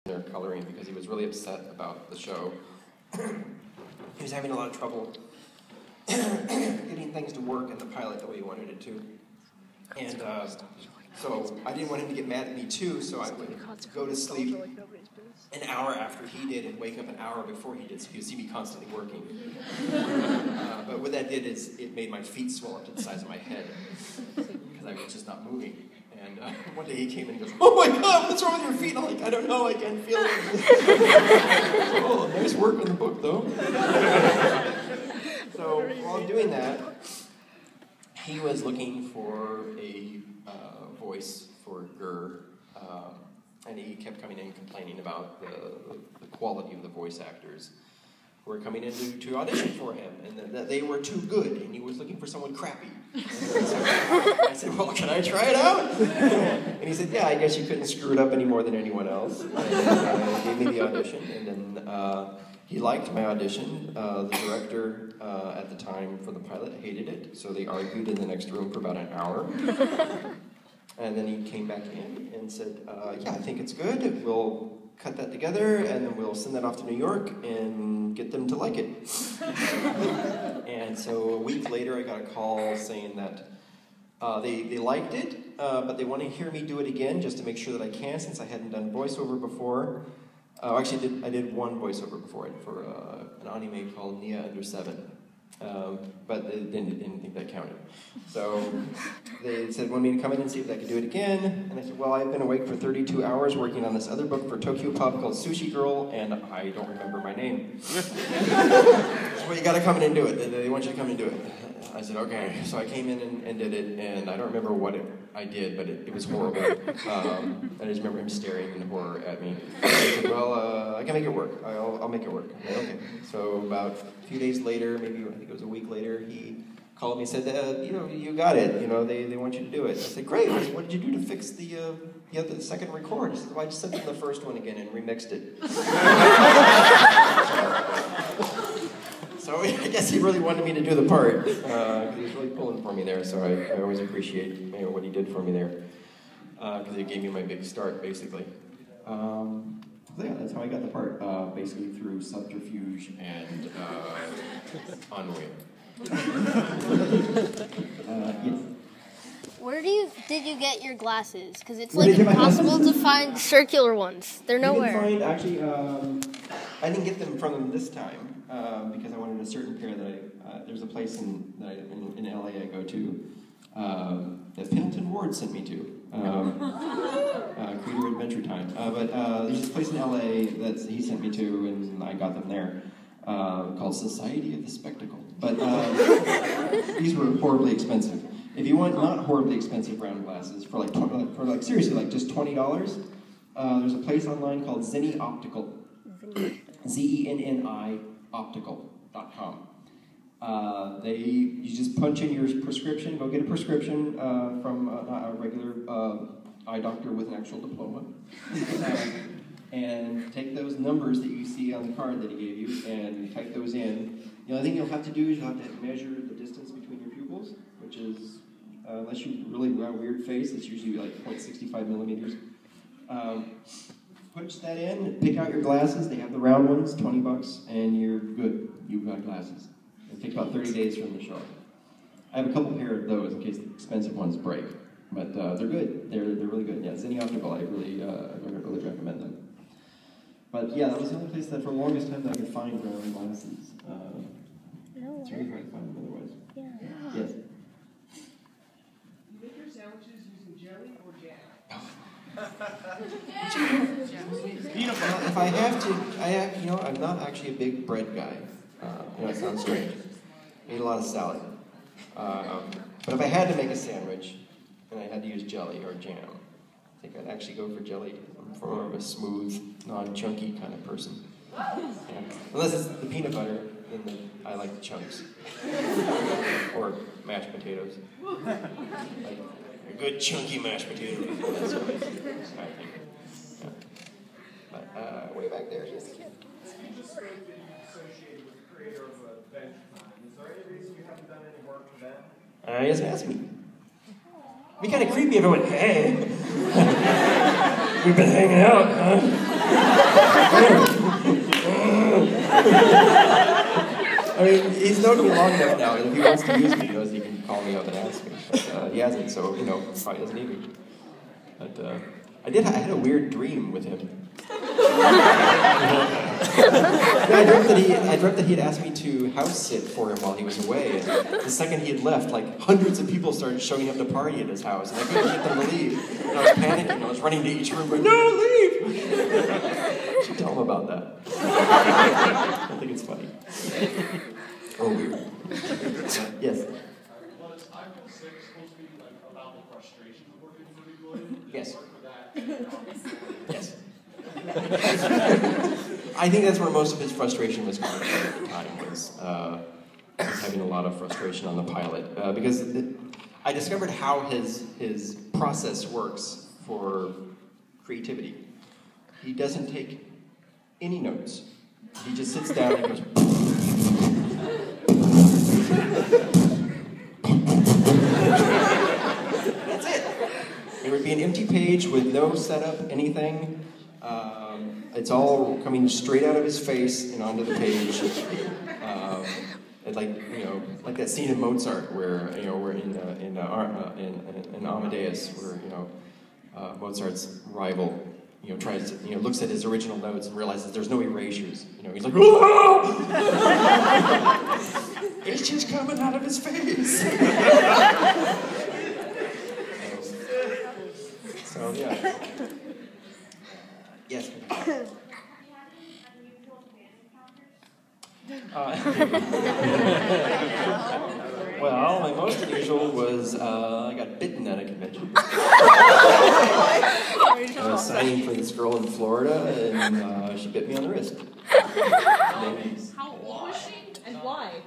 there coloring because he was really upset about the show. He was having a lot of trouble getting things to work in the pilot the way he wanted it to. And so I didn't want him to get mad at me too, so I would go to sleep an hour after he did and wake up an hour before he did, so he would see me constantly working. But what that did is it made my feet swell up to the size of my head because I was just not moving. And one day he came in and goes, "Oh my God, what's wrong with your feet?" I'm like, "I don't know, I can't feel it." "Oh, nice work on the book though." So while I'm doing that, he was looking for a voice for Gur, and he kept coming in complaining about the quality of the voice actors who were coming in to audition for him, and that they were too good, and he was looking for someone crappy. I said, "Well, can I try it out?" And he said, "Yeah, I guess you couldn't screw it up any more than anyone else." And gave me the audition, and then he liked my audition. The director at the time for the pilot hated it, so they argued in the next room for about an hour. And then he came back in and said, "Yeah, I think it's good. We'll cut that together, and then we'll send that off to New York and get them to like it." And so a week later, I got a call saying that they liked it, but they want to hear me do it again just to make sure that I can, since I hadn't done voiceover before. Actually, I did one voiceover before it for an anime called Nia Under 7. But they didn't think that counted. So they said, "Want me to come in and see if I could do it again?" And I said, "Well, I've been awake for 32 hours working on this other book for Tokyo Pop called Sushi Girl, and I don't remember my name." So, "Well, you got to come in and do it. They want you to come and do it." I said, "Okay." So I came in and did it, and I don't remember what I did, but it was horrible. I just remember him staring in horror at me. I said, "Well, I can make it work. I'll make it work." Said, "Okay." So about a few days later, maybe I think it was a week later, he called me and said, "You got it. They want you to do it." I said, "Great. I said, what did you do to fix the second record?" He said, "Well, I just sent them the first one again and remixed it." So I guess he really wanted me to do the part, because he was really pulling for me there, so I always appreciate what he did for me there, because it gave me my big start, basically. Yeah, that's how I got the part, basically through subterfuge and ennui. Yes. Where did you get your glasses? Because it's like impossible to find circular ones. They're nowhere. Actually, I didn't get them from them this time, because I wanted a certain pair that there's a place in LA I go to that Pendleton Ward sent me to. Creator Adventure Time. But there's this place in LA that he sent me to, and I got them there, called Society of the Spectacle. But these were horribly expensive. If you want not horribly expensive round glasses for seriously just $20, there's a place online called Zenni Optical. ZENNI optical.com. You just punch in your prescription, go get a prescription from a regular eye doctor with an actual diploma, and take those numbers that you see on the card that he gave you and type those in. The only thing you'll have to do is you'll have to measure the distance between your pupils, which is, unless you really got a weird face, it's usually like 0.65 millimeters. Punch that in, pick out your glasses. They have the round ones, $20, and you're good. You've got glasses. It takes about 30 days from the show. I have a couple pair of those in case the expensive ones break, but they're good. They're really good. Yeah, Zenni Optical. I really recommend them. But yeah, that was the only place that for the longest time that I could find round glasses. It's really hard to find them otherwise. Yeah. Yes. You make your sandwiches using jelly or jam? If I have to, I'm not actually a big bread guy. It sounds strange. I eat a lot of salad. But if I had to make a sandwich, and I had to use jelly or jam, I think I'd actually go for jelly. I'm more of a smooth, non-chunky kind of person. Yeah. Unless it's the peanut butter, then I like the chunks. Or mashed potatoes. Like a good chunky mashed potato. That's what I think. Yeah. But way back there. Yes. You just spoke that you associated with the creator of Adventure Time. Is there any reason you haven't done any work for them? Yes, ask me. It'd be kind of creepy if I went, "Hey, we've been hanging out, huh?" I mean, he's known me long enough now that if he wants to use me, he knows he can call me up and ask me. But he hasn't, so, probably doesn't need me. But I had a weird dream with him. I dreamt that he had asked me to house sit for him while he was away. And the second he had left, like, hundreds of people started showing up to party at his house, and I couldn't get them to leave. And I was panicking. I was running to each room going, "No, leave!" You should tell him about that. I think it's funny. Or weird. Yes? Well, is iPhone 6 supposed to be like about the frustration of working for people? Yes. Yes. I think that's where most of his frustration was coming from at the time, was having a lot of frustration on the pilot. Because I discovered how his process works for creativity. He doesn't take any notes. He just sits down and goes... That's it. It would be an empty page with no setup, anything. It's all coming straight out of his face and onto the page. It's like that scene in Mozart where we're in Amadeus, where Mozart's rival tries to looks at his original notes and realizes there's no erasures. He's like, "Whoa!" It's just coming out of his face. So yeah. Yes. Well, my most unusual was I got bitten at a convention. I was signing for this girl in Florida, and she bit me on the wrist. How old was she, and why?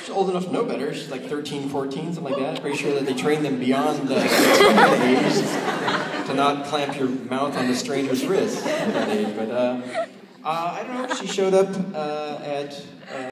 She's old enough to know better. She's like 13, 14, something like that. Pretty sure that they train them beyond the age to not clamp your mouth on the stranger's wrist at that age. But I don't know. She showed up at